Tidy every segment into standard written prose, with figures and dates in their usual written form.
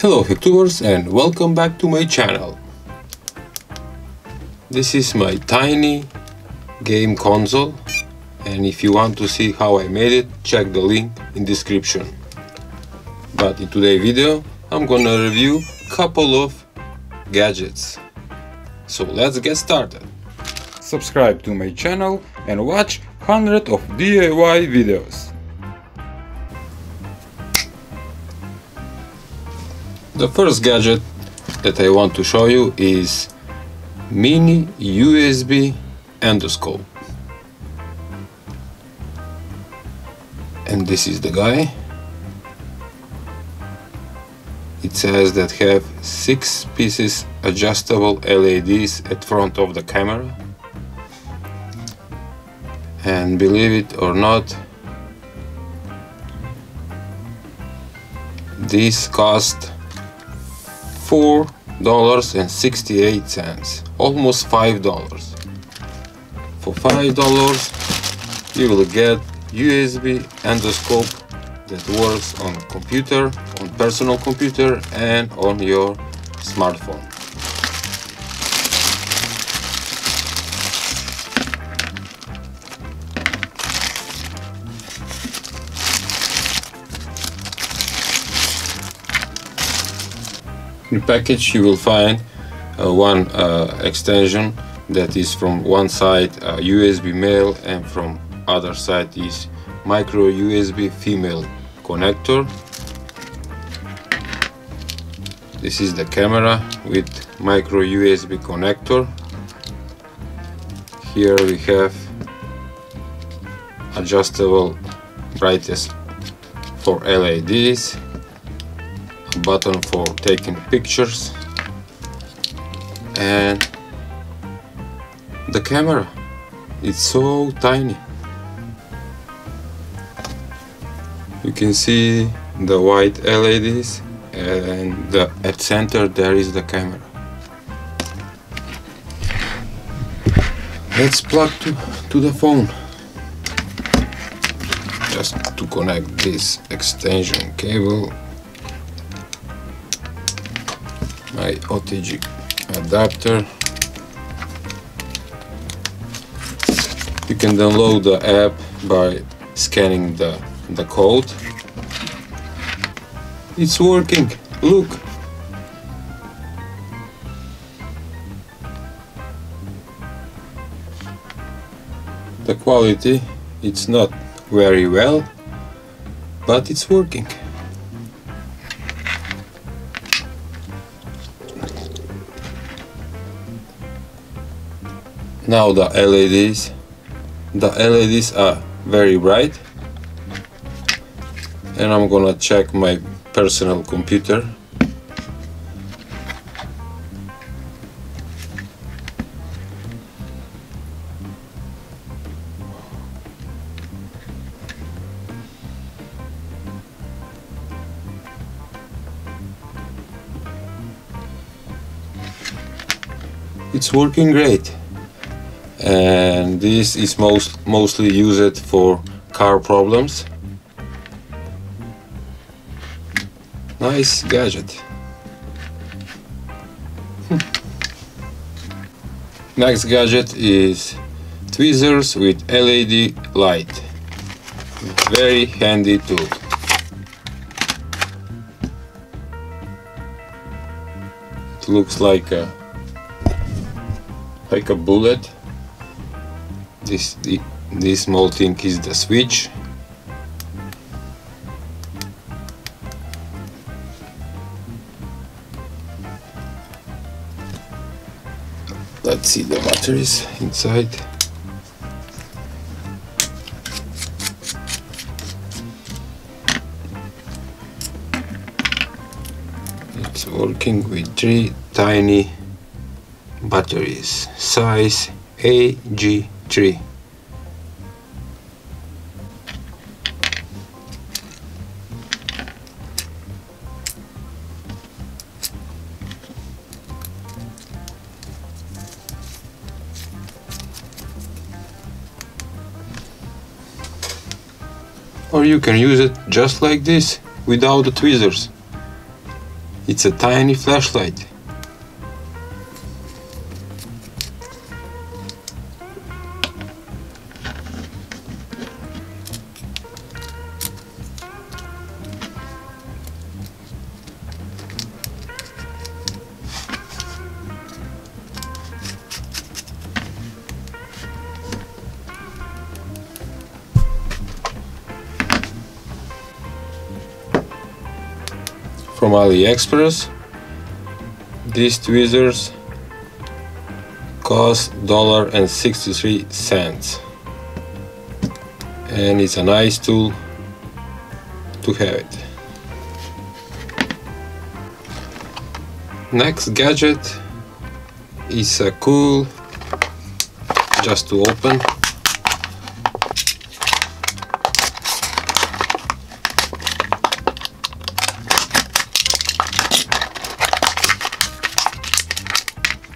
Hello Hacktubers and welcome back to my channel. This is my tiny game console, and if you want to see how I made it, check the link in description. But in today's video I'm gonna review a couple of gadgets. So let's get started. Subscribe to my channel and watch hundreds of DIY videos. The first gadget that I want to show you is mini USB endoscope. And this is the guy. It says that have 6 pieces adjustable LEDs at front of the camera. And believe it or not, this cost $4.68, almost $5. For $5 you will get USB endoscope that works on computer, on personal computer and on your smartphone. In the package you will find one extension that is from one side USB male and from other side is micro USB female connector. This is the camera with micro USB connector. Here we have adjustable brightness for LEDs, a button for taking pictures, and the camera. It's so tiny. You can see the white LEDs, and at center there is the camera. Let's plug to the phone. Just to connect this extension cable, my OTG adapter. You can download the app by scanning the code. It's working, look! The quality, it's not very well, but it's working. Now the LEDs are very bright, and I'm gonna check my personal computer. It's working great. And this is mostly used for car problems. Nice gadget. Next gadget is tweezers with LED light. Very handy tool. It looks like a bullet. This small thing is the switch. Let's see the batteries inside. It's working with 3 tiny batteries, size AG3. Or you can use it just like this, without the tweezers. It's a tiny flashlight. From Aliexpress. These tweezers cost $1.63, and it's a nice tool to have it. Next gadget is a cool, just to open.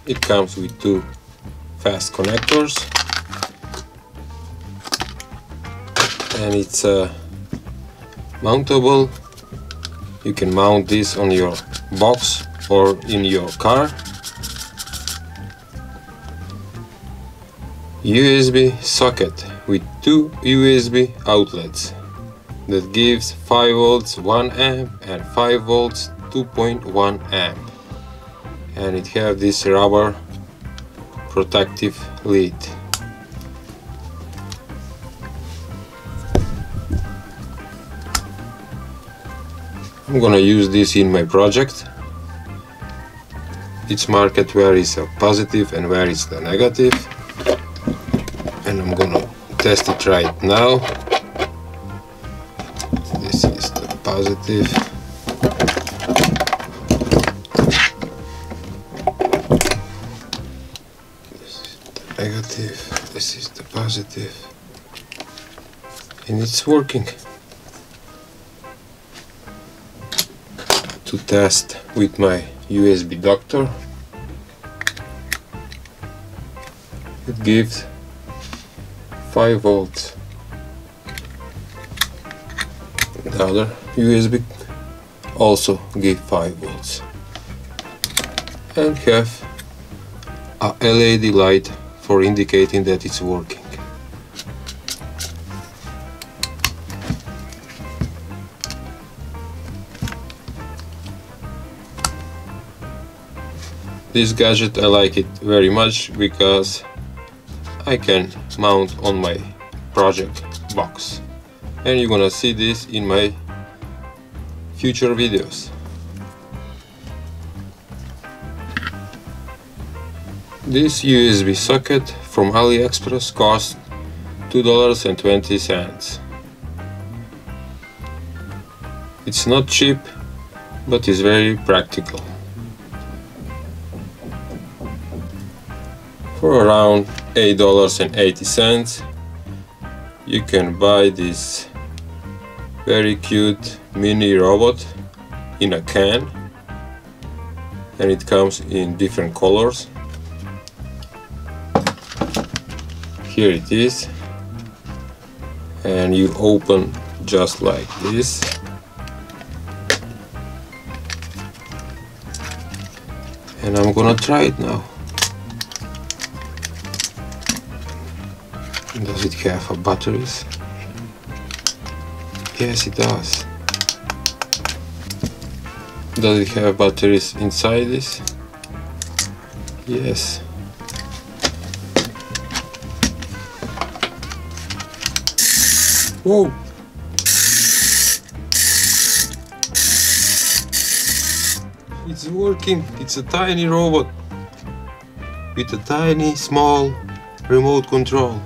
It comes with two fast connectors, and it's mountable. You can mount this on your box or in your car. USB socket with two USB outlets that gives 5 volts 1 amp and 5 volts 2.1 amp. And it has this rubber protective lid. I'm gonna use this in my project. It's marked where is a positive and where is the negative, and I'm gonna test it right now. This is the positive. Negative, this is the positive, and it's working. To test with my USB adapter, it gives 5 volts. The other USB also gives 5 volts and have a LED light for indicating that it's working. This gadget, I like it very much because I can mount on my project box, and you're gonna see this in my future videos. This USB socket from Aliexpress cost $2.20. It's not cheap, but it's very practical. For around $8.80 you can buy this very cute mini robot in a can, and it comes in different colors. Here it is, and you open just like this. And I'm gonna try it now. Does it have batteries? Yes, it does. Does it have batteries inside this? Yes. Whoa! It's working. It's a tiny robot with a tiny, small remote control.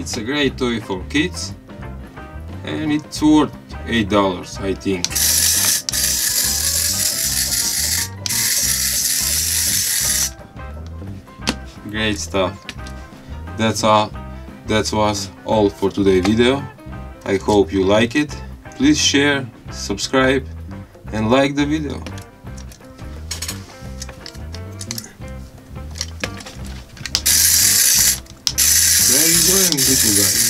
It's a great toy for kids, and it's worth $8, I think. Great stuff. That was all for today's video. I hope you like it. Please share, subscribe and like the video. Where are you going, little guy?